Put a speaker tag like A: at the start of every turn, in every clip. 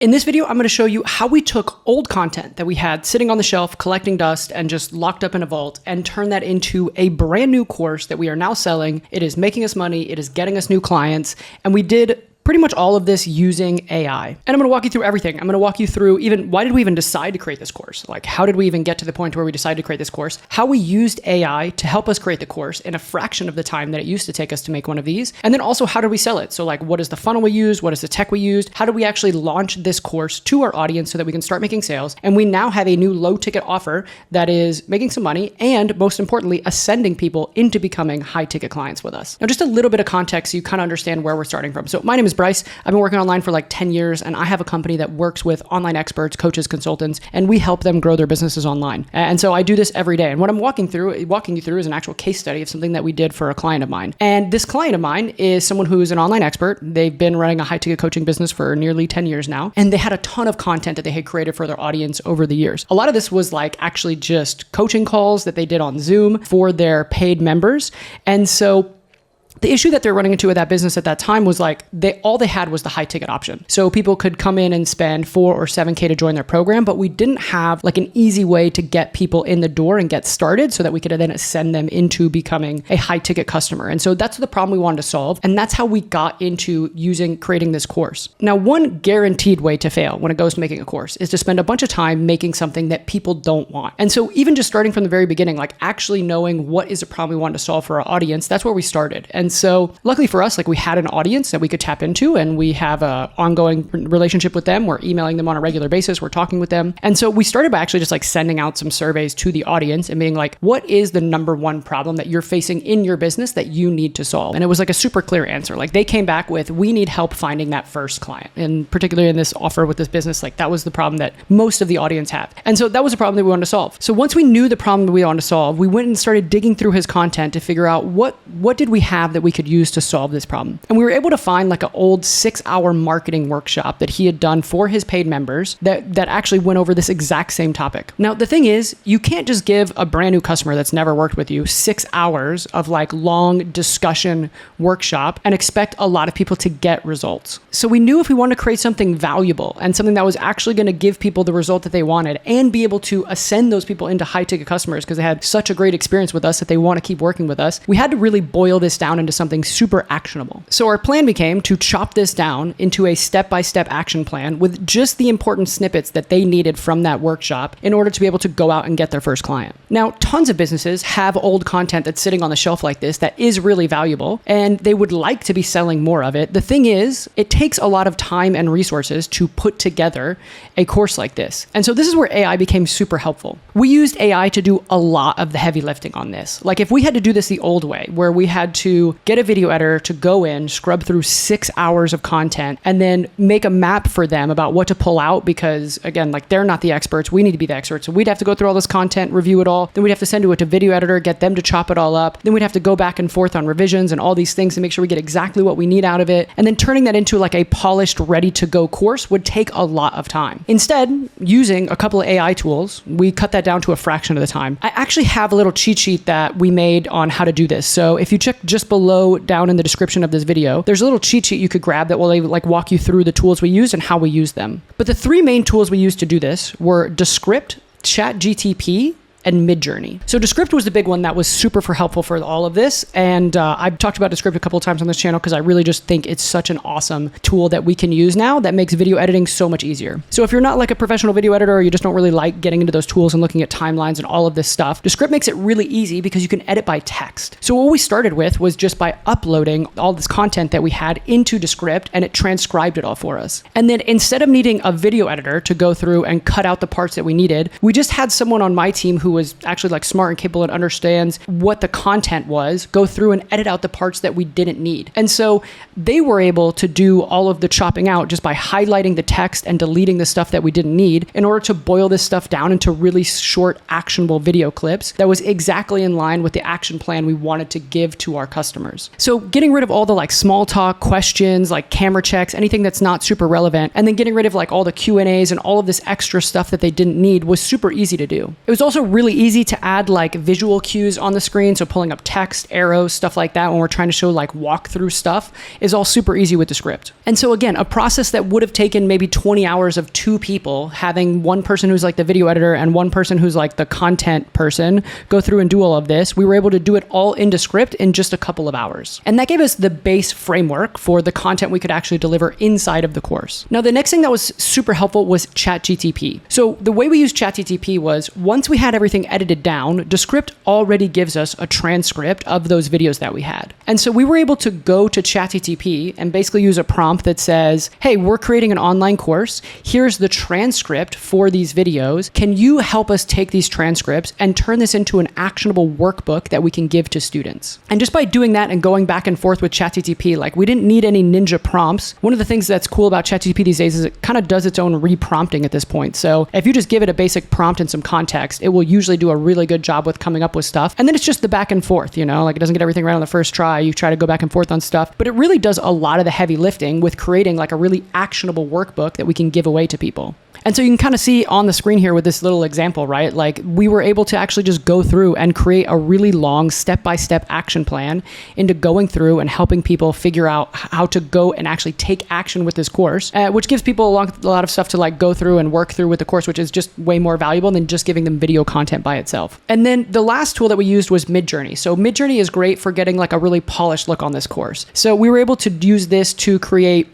A: In this video, I'm going to show you how we took old content that we had sitting on the shelf, collecting dust and just locked up in a vault, and turned that into a brand new course that we are now selling. It is making us money. It is getting us new clients. And we did pretty much all of this using AI. And I'm going to walk you through everything. I'm going to walk you through even why did we even decide to create this course? Like, how did we even get to the point where we decided to create this course? How we used AI to help us create the course in a fraction of the time that it used to take us to make one of these. And then also, how did we sell it? So like, what is the funnel we used? What is the tech we used? How do we actually launch this course to our audience so that we can start making sales? And we now have a new low ticket offer that is making some money and, most importantly, ascending people into becoming high ticket clients with us. Now, just a little bit of context so you kind of understand where we're starting from. So my name is Bryce. I've been working online for like 10 years, and I have a company that works with online experts, coaches, consultants, and we help them grow their businesses online. And so I do this every day. And what I'm walking you through is an actual case study of something that we did for a client of mine. And this client of mine is someone who is an online expert. They've been running a high ticket coaching business for nearly 10 years now. And they had a ton of content that they had created for their audience over the years. A lot of this was like actually just coaching calls that they did on Zoom for their paid members. And so the issue that they're running into with that business at that time was like all they had was the high ticket option. So people could come in and spend $4 or $7K to join their program, but we didn't have like an easy way to get people in the door and get started so that we could then send them into becoming a high ticket customer. And so that's the problem we wanted to solve. And that's how we got into creating this course. Now, one guaranteed way to fail when it goes to making a course is to spend a bunch of time making something that people don't want. And so even just starting from the very beginning, like actually knowing what is a problem we wanted to solve for our audience, that's where we started. And so luckily for us, like we had an audience that we could tap into, and we have an ongoing relationship with them. We're emailing them on a regular basis. We're talking with them. And so we started by actually just like sending out some surveys to the audience and being like, what is the number one problem that you're facing in your business that you need to solve? And it was like a super clear answer. Like they came back with, we need help finding that first client. And particularly in this offer with this business, like that was the problem that most of the audience had. And so that was a problem that we wanted to solve. So once we knew the problem that we wanted to solve, we went and started digging through his content to figure out what did we have that we could use to solve this problem. And we were able to find like an old 6-hour marketing workshop that he had done for his paid members that actually went over this exact same topic. Now, the thing is, you can't just give a brand new customer that's never worked with you 6 hours of like long discussion workshop and expect a lot of people to get results. So we knew if we wanted to create something valuable and something that was actually going to give people the result that they wanted and be able to ascend those people into high ticket customers because they had such a great experience with us that they want to keep working with us, we had to really boil this down into something super actionable. So our plan became to chop this down into a step-by-step action plan with just the important snippets that they needed from that workshop in order to be able to go out and get their first client. Now, tons of businesses have old content that's sitting on the shelf like this that is really valuable, and they would like to be selling more of it. The thing is, it takes a lot of time and resources to put together a course like this. And so this is where AI became super helpful. We used AI to do a lot of the heavy lifting on this. Like if we had to do this the old way, where we had to get a video editor to go in, scrub through 6 hours of content, and then make a map for them about what to pull out because, again, like they're not the experts. We need to be the experts. So we'd have to go through all this content, review it all. Then we'd have to send it to a video editor, get them to chop it all up. Then we'd have to go back and forth on revisions and all these things to make sure we get exactly what we need out of it. And then turning that into like a polished, ready-to-go course would take a lot of time. Instead, using a couple of AI tools, we cut that down to a fraction of the time. I actually have a little cheat sheet that we made on how to do this. So if you check just below down in the description of this video, there's a little cheat sheet you could grab that will like walk you through the tools we use and how we use them. But the 3 main tools we used to do this were Descript, ChatGTP, and Midjourney. So Descript was the big one that was super helpful for all of this. And I've talked about Descript a couple of times on this channel because I really just think it's such an awesome tool that we can use now that makes video editing so much easier. So if you're not like a professional video editor or you just don't really like getting into those tools and looking at timelines and all of this stuff, Descript makes it really easy because you can edit by text. So what we started with was just by uploading all this content that we had into Descript, and it transcribed it all for us. And then instead of needing a video editor to go through and cut out the parts that we needed, we just had someone on my team who was actually like smart and capable and understands what the content was, go through and edit out the parts that we didn't need. And so they were able to do all of the chopping out just by highlighting the text and deleting the stuff that we didn't need in order to boil this stuff down into really short, actionable video clips that was exactly in line with the action plan we wanted to give to our customers. So getting rid of all the like small talk questions, like camera checks, anything that's not super relevant, and then getting rid of like all the Q&As and all of this extra stuff that they didn't need was super easy to do. It was also really really easy to add like visual cues on the screen. So pulling up text, arrows, stuff like that when we're trying to show like walkthrough stuff is all super easy with Descript. And so again, a process that would have taken maybe 20 hours of 2 people, having one person who's like the video editor and one person who's like the content person go through and do all of this, we were able to do it all in Descript in just a couple of hours. And that gave us the base framework for the content we could actually deliver inside of the course. Now, the next thing that was super helpful was ChatGTP. So the way we used ChatGTP was once we had everything edited down, Descript already gives us a transcript of those videos that we had. And so we were able to go to ChatGTP and basically use a prompt that says, hey, we're creating an online course. Here's the transcript for these videos. Can you help us take these transcripts and turn this into an actionable workbook that we can give to students? And just by doing that and going back and forth with ChatGTP, like we didn't need any ninja prompts. One of the things that's cool about ChatGTP these days is it kind of does its own reprompting at this point. So if you just give it a basic prompt and some context, it will usually do a really good job with coming up with stuff. And then it's just the back and forth, like it doesn't get everything right on the first try. You try to go back and forth on stuff, but it really does a lot of the heavy lifting with creating like a really actionable workbook that we can give away to people. And so you can kind of see on the screen here with this little example, right? Like we were able to actually just go through and create a really long step-by-step action plan into going through and helping people figure out how to go and actually take action with this course, which gives people a lot of stuff to like go through and work through with the course, which is just way more valuable than just giving them video content by itself. And then the last tool that we used was Midjourney. So Midjourney is great for getting like a really polished look on this course. So we were able to use this to create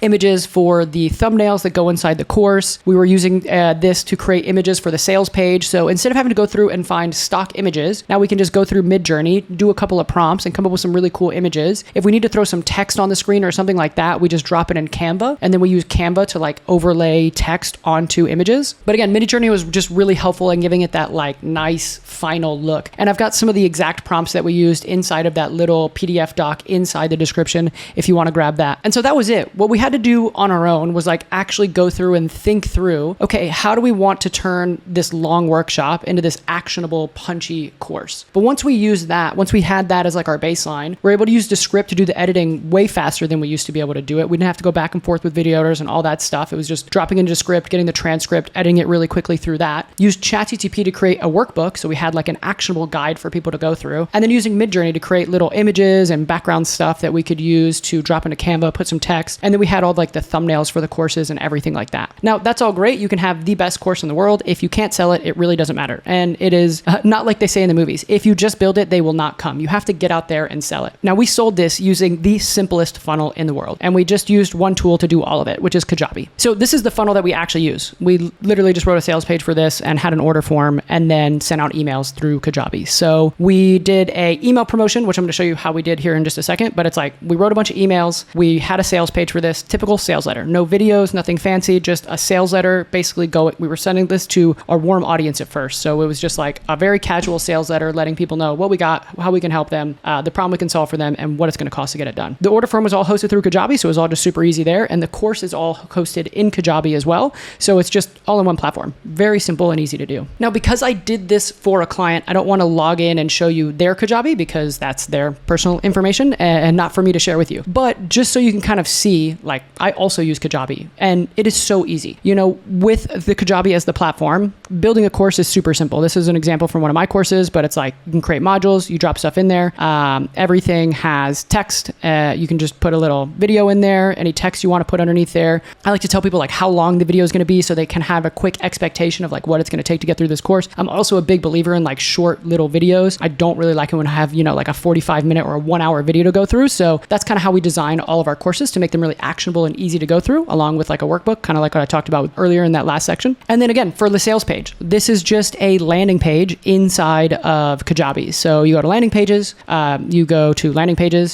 A: images for the thumbnails that go inside the course. We were using this to create images for the sales page. So instead of having to go through and find stock images, now we can just go through Midjourney, do a couple of prompts and come up with some really cool images. If we need to throw some text on the screen or something like that, we just drop it in Canva and then we use Canva to like overlay text onto images. But again, Midjourney was just really helpful in giving it that like nice final look. And I've got some of the exact prompts that we used inside of that little PDF doc inside the description if you want to grab that. And so that was it. What we had to do on our own was like actually go through and think through, okay, how do we want to turn this long workshop into this actionable, punchy course? But once we had that as like our baseline, we're able to use Descript to do the editing way faster than we used to be able to do it. We didn't have to go back and forth with video editors and all that stuff. It was just dropping into Descript, getting the transcript, editing it really quickly through that. Used ChatGTP to create a workbook. So we had like an actionable guide for people to go through. And then using Midjourney to create little images and background stuff that we could use to drop into Canva, put some text. And then we had all like the thumbnails for the courses and everything like that. Now, that's all great. You can have the best course in the world. If you can't sell it, it really doesn't matter. And it is not like they say in the movies. If you just build it, they will not come. You have to get out there and sell it. Now, we sold this using the simplest funnel in the world. And we just used one tool to do all of it, which is Kajabi. So this is the funnel that we actually use. We literally just wrote a sales page for this and had an order form and then sent out emails through Kajabi. So we did a email promotion, which I'm going to show you how we did here in just a second. But it's like we wrote a bunch of emails. We had a sales page for this, typical sales letter. No videos, nothing fancy, just a sales letter. Basically, we were sending this to our warm audience at first. So it was just like a very casual sales letter, letting people know what we got, how we can help them, the problem we can solve for them, and what it's going to cost to get it done. The order form was all hosted through Kajabi, so it was all just super easy there. And the course is all hosted in Kajabi as well. So it's just all in one platform. Very simple and easy to do. Now, because I did this for a client, I don't want to log in and show you their Kajabi because that's their personal information and not for me to share with you. But just so you can kind of see, like I also use Kajabi and it is so easy. With the Kajabi as the platform, building a course is super simple. This is an example from one of my courses, but it's like you can create modules, you drop stuff in there. Everything has text. You can just put a little video in there, any text you want to put underneath there. I like to tell people like how long the video is going to be so they can have a quick expectation of like what it's going to take to get through this course. I'm also a big believer in like short little videos. I don't really like it when I have, like a 45-minute or a 1-hour video to go through. So that's kind of how we design all of our courses to make them really actionable and easy to go through, along with like a workbook, kind of like what I talked about earlier in that last section. And then again, for the sales page, this is just a landing page inside of Kajabi. So you go to landing pages,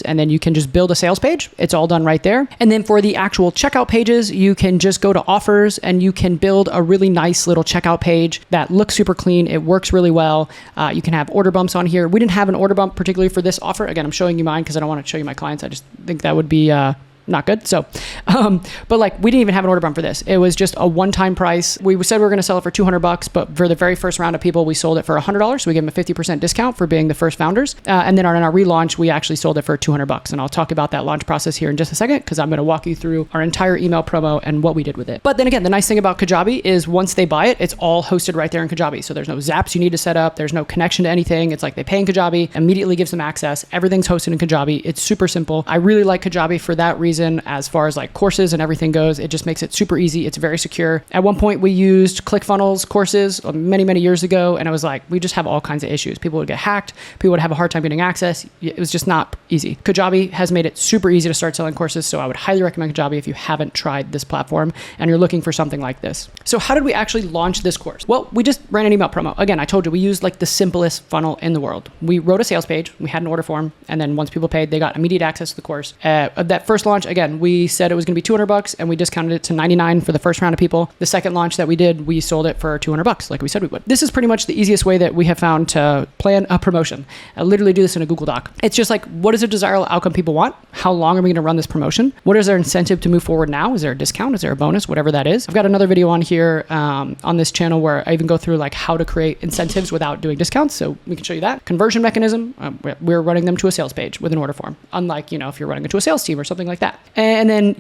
A: and then you can just build a sales page. It's all done right there. And then for the actual checkout pages, you can just go to offers and you can build a really nice little checkout page that looks super clean. It works really well. You can have order bumps on here. We didn't have an order bump particularly for this offer. Again, I'm showing you mine because I don't want to show you my clients. I just think that would be not good. So, but like we didn't even have an order bump for this. It was just a one-time price. We said we were going to sell it for $200, but for the very first round of people, we sold it for $100. So we gave them a 50% discount for being the first founders. And then on our relaunch, we actually sold it for $200. And I'll talk about that launch process here in just a second, because I'm going to walk you through our entire email promo and what we did with it. But then again, the nice thing about Kajabi is once they buy it, it's all hosted right there in Kajabi. So there's no Zaps you need to set up. There's no connection to anything. It's like they pay in Kajabi, immediately gives them access. Everything's hosted in Kajabi. It's super simple. I really like Kajabi for that reason. As far as like courses and everything goes, it just makes it super easy. It's very secure. At one point, we used ClickFunnels courses many years ago, and it was like, we just have all kinds of issues. People would get hacked. People would have a hard time getting access. It was just not easy. Kajabi has made it super easy to start selling courses, so I would highly recommend Kajabi if you haven't tried this platform and you're looking for something like this. So how did we actually launch this course? Well, we just ran an email promo. Again, I told you we used like the simplest funnel in the world. We wrote a sales page, we had an order form, and then once people paid, they got immediate access to the course. That first launch, again, we said it was going to be $200 and we discounted it to $99 for the first round of people. The second launch that we did, we sold it for $200 like we said we would. This is pretty much the easiest way that we have found to plan a promotion. I literally do this in a Google Doc. It's just like, what is a desirable outcome people want? How long are we going to run this promotion? What is their incentive to move forward now? Is there a discount? Is there a bonus? Whatever that is. I've got another video on here on this channel where I even go through like how to create incentives without doing discounts. So we can show you that. Conversion mechanism, we're running them to a sales page with an order form. Unlike, if you're running it to a sales team or something like that. And then,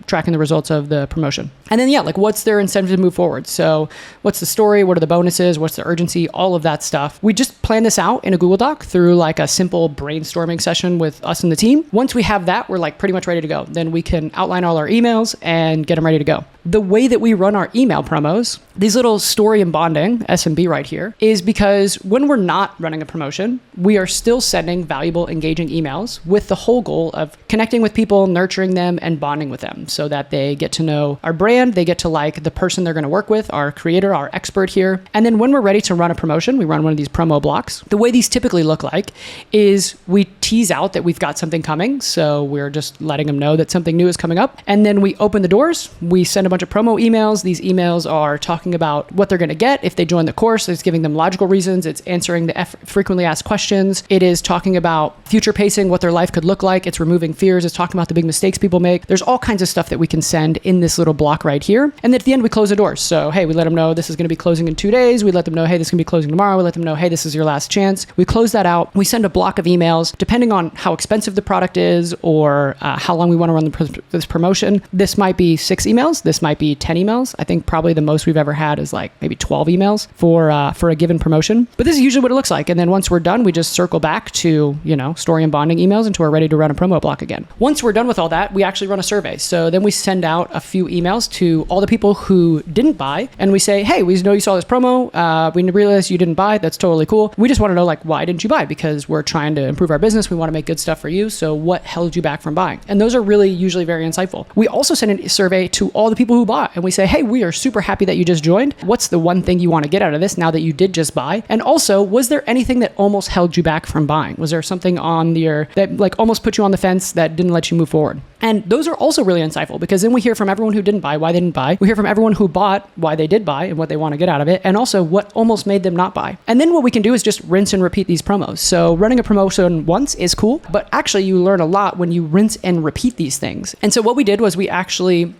A: tracking the results of the promotion. And then, like what's their incentive to move forward? So what's the story? What are the bonuses? What's the urgency? All of that stuff. We just plan this out in a Google Doc through like a simple brainstorming session with us and the team. Once we have that, we're like pretty much ready to go. Then we can outline all our emails and get them ready to go. The way that we run our email promos, these little story and bonding, SMB right here, is because when we're not running a promotion, we are still sending valuable, engaging emails with the whole goal of connecting with people, nurturing them, and bonding with them so that they get to know our brand, they get to like the person they're going to work with, our creator, our expert here. And then when we're ready to run a promotion, we run one of these promo blocks. The way these typically look like is we tease out that we've got something coming. So we're just letting them know that something new is coming up. And then we open the doors, we send a bunch of promo emails. These emails are talking about what they're going to get if they join the course. It's giving them logical reasons. It's answering the frequently asked questions. It is talking about future pacing, what their life could look like. It's removing fears. It's talking about the big mistakes people make. There's all kinds of stuff that we can send in this little block right here. And then at the end, we close the doors. So, hey, we let them know this is going to be closing in 2 days. We let them know, hey, this is going to be closing tomorrow. We let them know, hey, this is your last chance. We close that out. We send a block of emails, depending on how expensive the product is or how long we want to run this promotion. This might be 6 emails. This might be 10 emails. I think probably the most we've ever had is like maybe 12 emails for a given promotion. But this is usually what it looks like. And then once we're done, we just circle back to, story and bonding emails until we're ready to run a promo block again. Once we're done with all that, we actually run a survey. So then we send out a few emails to all the people who didn't buy. And we say, hey, we know you saw this promo. We realized you didn't buy. That's totally cool. We just want to know, like, why didn't you buy? Because we're trying to improve our business. We want to make good stuff for you. So what held you back from buying? And those are really usually very insightful. We also send a survey to all the people who bought. And we say, hey, we are super happy that you just joined. What's the one thing you want to get out of this now that you did just buy? And also, was there anything that almost held you back from buying? Was there something on your that like almost put you on the fence that didn't let you move forward? And those are also really insightful because then we hear from everyone who didn't buy why they didn't buy. We hear from everyone who bought why they did buy and what they want to get out of it, and also what almost made them not buy. And then what we can do is just rinse and repeat these promos. So running a promotion once is cool, but actually you learn a lot when you rinse and repeat these things. And so what we did was we actually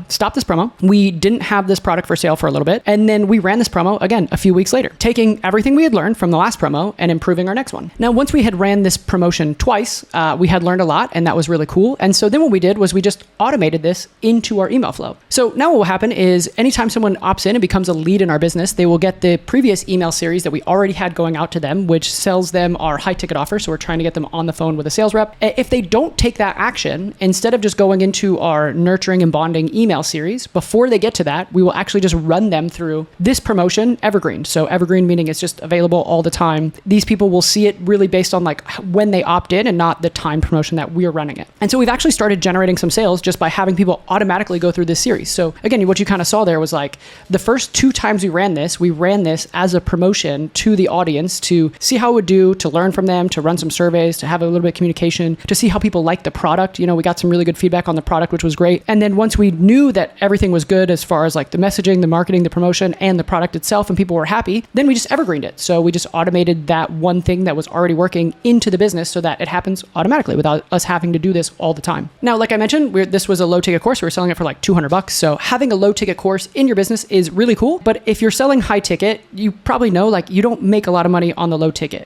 A: stopped this promo. We didn't have this product for sale for a little bit. And then we ran this promo again a few weeks later, taking everything we had learned from the last promo and improving our next one. Now, once we had ran this promotion twice, we had learned a lot and that was really cool. And so then what we did was we just automated this into our email flow. So now what will happen is anytime someone opts in and becomes a lead in our business, they will get the previous email series that we already had going out to them, which sells them our high ticket offer. So we're trying to get them on the phone with a sales rep. If they don't take that action, instead of just going into our nurturing and bonding email series, before they get to that, we will actually just run them through this promotion evergreen. So evergreen meaning it's just available all the time. These people will see it really based on like when they opt in and not the time promotion that we're running it. And so we've actually started generating some sales just by having people automatically go through this series. So again, what you kind of saw there was like the first 2 times we ran this as a promotion to the audience to see how it would do, to learn from them, to run some surveys, to have a little bit of communication, to see how people like the product. We got some really good feedback on the product, which was great. And then once we knew that everything was good as far as like the messaging, the marketing, the promotion, and the product itself, and people were happy, then we just evergreened it. So we just automated that one thing that was already working into the business so that it happens automatically without us having to do this all the time. Now, like I mentioned, this was a low ticket course. We were selling it for like $200. So having a low ticket course in your business is really cool. But if you're selling high ticket, you probably know like you don't make a lot of money on the low ticket.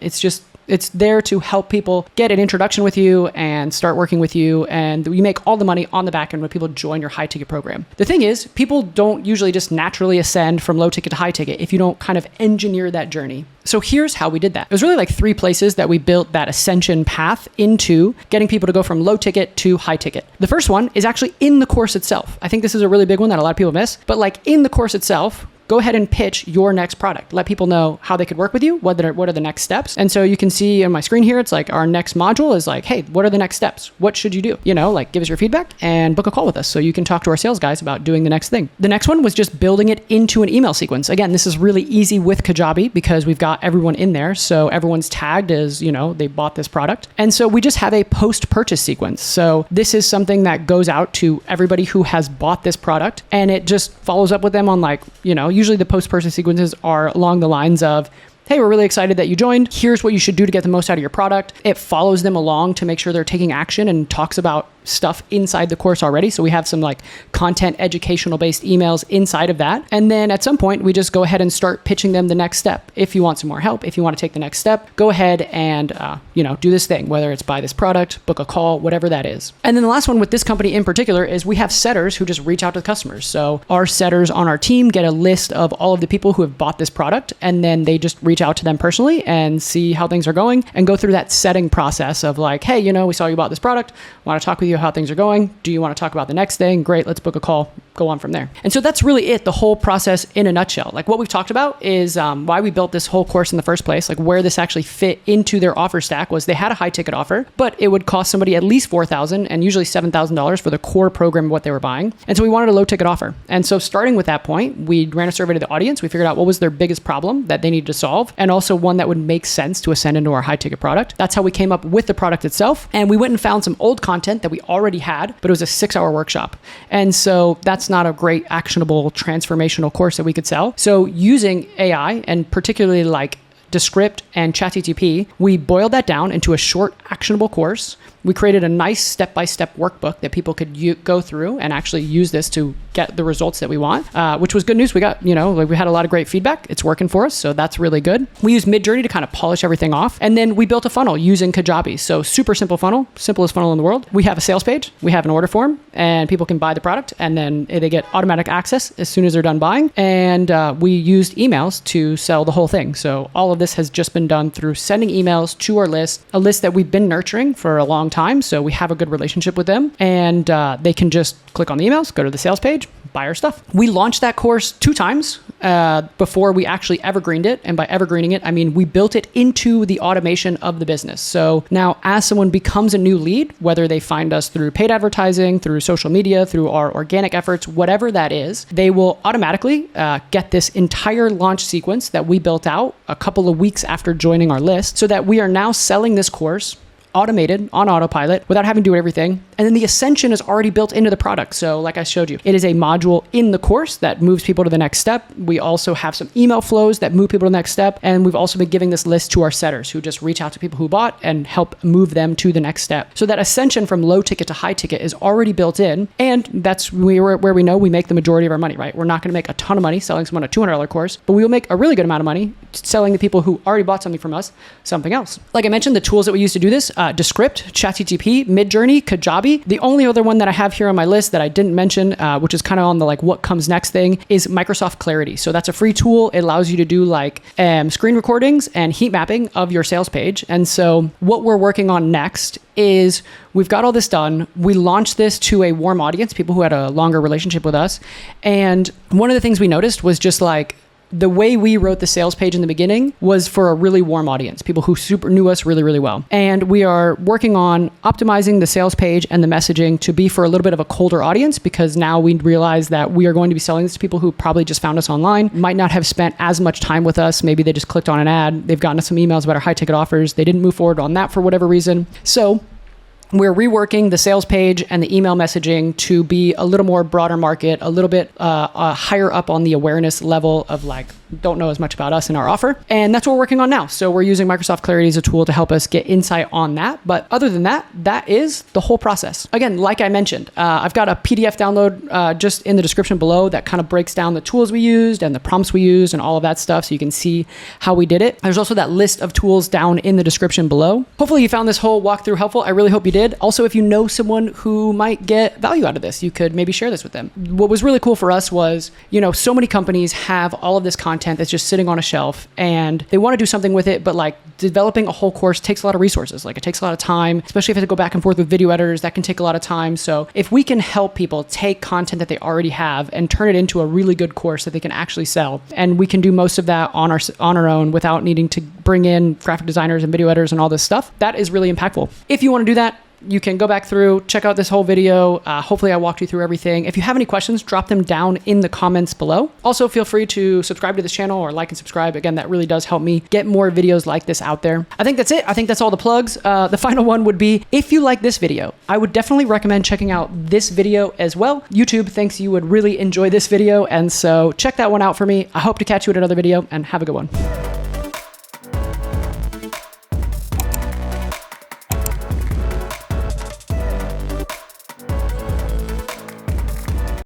A: It's there to help people get an introduction with you and start working with you. And you make all the money on the back end when people join your high ticket program. The thing is, people don't usually just naturally ascend from low ticket to high ticket if you don't kind of engineer that journey. So here's how we did that. It was really like 3 places that we built that ascension path into getting people to go from low ticket to high ticket. The first one is actually in the course itself. I think this is a really big one that a lot of people miss, but like in the course itself, go ahead and pitch your next product. Let people know how they could work with you, what are the next steps. And so you can see on my screen here, it's like our next module is like, hey, what are the next steps? What should you do? Like give us your feedback and book a call with us so you can talk to our sales guys about doing the next thing. The next one was just building it into an email sequence. Again, this is really easy with Kajabi because we've got everyone in there. So everyone's tagged as, they bought this product. And so we just have a post-purchase sequence. So this is something that goes out to everybody who has bought this product and it just follows up with them on like, usually the post-purchase sequences are along the lines of, hey, we're really excited that you joined. Here's what you should do to get the most out of your product. It follows them along to make sure they're taking action and talks about stuff inside the course already. So we have some like content educational based emails inside of that. And then at some point, we just go ahead and start pitching them the next step. If you want some more help, if you want to take the next step, go ahead and, do this thing, whether it's buy this product, book a call, whatever that is. And then the last one with this company in particular is we have setters who just reach out to the customers. So our setters on our team get a list of all of the people who have bought this product, and then they just reach out to them personally and see how things are going and go through that setting process of like, hey, we saw you bought this product. Want to talk with you how things are going. Do you want to talk about the next thing? Great. Let's book a call. Go on from there. And so that's really it, the whole process in a nutshell. Like what we've talked about is why we built this whole course in the first place, like where this actually fit into their offer stack was they had a high ticket offer, but it would cost somebody at least $4,000 and usually $7,000 for the core program of what they were buying. And so we wanted a low ticket offer. And so starting with that point, we ran a survey to the audience. We figured out what was their biggest problem that they needed to solve, and also one that would make sense to ascend into our high ticket product. That's how we came up with the product itself. And we went and found some old content that we already had, but it was a 6-hour workshop. And so that's not a great actionable transformational course that we could sell. So using AI and particularly like Descript and ChatGPT, we boiled that down into a short actionable course. We created a nice step-by-step workbook that people could go through and actually use this to get the results that we want, which was good news. We got, we had a lot of great feedback. It's working for us. So that's really good. We used Midjourney to kind of polish everything off. And then we built a funnel using Kajabi. So super simple funnel, simplest funnel in the world. We have a sales page, we have an order form, and people can buy the product. And then they get automatic access as soon as they're done buying. And we used emails to sell the whole thing. So all of this has just been done through sending emails to our list, a list that we've been nurturing for a long time. So we have a good relationship with them, and they can just click on the emails, go to the sales page, buy our stuff. We launched that course 2 times before we actually evergreened it. And by evergreening it, I mean, we built it into the automation of the business. So now as someone becomes a new lead, whether they find us through paid advertising, through social media, through our organic efforts, whatever that is, they will automatically get this entire launch sequence that we built out a couple of weeks after joining our list, so that we are now selling this course automated on autopilot without having to do everything. And then the ascension is already built into the product. So like I showed you, it is a module in the course that moves people to the next step. We also have some email flows that move people to the next step. And we've also been giving this list to our setters who just reach out to people who bought and help move them to the next step. So that ascension from low ticket to high ticket is already built in. And that's where we know we make the majority of our money, right? We're not going to make a ton of money selling someone a $200 course, but we will make a really good amount of money selling the people who already bought something from us, something else. Like I mentioned, the tools that we use to do this, Descript, ChatGPT, Midjourney, Kajabi. The only other one that I have here on my list that I didn't mention, which is kind of on the like what comes next thing, is Microsoft Clarity. So that's a free tool. It allows you to do like screen recordings and heat mapping of your sales page. And so what we're working on next is we've got all this done. We launched this to a warm audience, people who had a longer relationship with us. And one of the things we noticed was just like, the way we wrote the sales page in the beginning was for a really warm audience, people who super knew us really, really well. And we are working on optimizing the sales page and the messaging to be for a little bit of a colder audience, because now we realize that we are going to be selling this to people who probably just found us online, might not have spent as much time with us. Maybe they just clicked on an ad. They've gotten us some emails about our high ticket offers. They didn't move forward on that for whatever reason. So we're reworking the sales page and the email messaging to be a little more broader market, a little bit higher up on the awareness level of like, don't know as much about us and our offer. And that's what we're working on now. So we're using Microsoft Clarity as a tool to help us get insight on that. But other than that, that is the whole process. Again, like I mentioned, I've got a PDF download just in the description below that kind of breaks down the tools we used and the prompts we used and all of that stuff, so you can see how we did it. There's also that list of tools down in the description below. Hopefully you found this whole walkthrough helpful. I really hope you did. Also, if you know someone who might get value out of this, you could maybe share this with them. What was really cool for us was, so many companies have all of this content that's just sitting on a shelf and they want to do something with it, but like developing a whole course takes a lot of resources. Like it takes a lot of time, especially if you have to go back and forth with video editors, that can take a lot of time. So if we can help people take content that they already have and turn it into a really good course that they can actually sell, and we can do most of that on our own without needing to bring in graphic designers and video editors and all this stuff, that is really impactful. If you want to do that, you can go back through, check out this whole video. Hopefully I walked you through everything. If you have any questions, drop them down in the comments below. Also, feel free to subscribe to this channel or like and subscribe. Again, that really does help me get more videos like this out there. I think that's it. I think that's all the plugs. The final one would be, if you like this video, I would definitely recommend checking out this video as well. YouTube thinks you would really enjoy this video, and so check that one out for me. I hope to catch you at another video, and have a good one.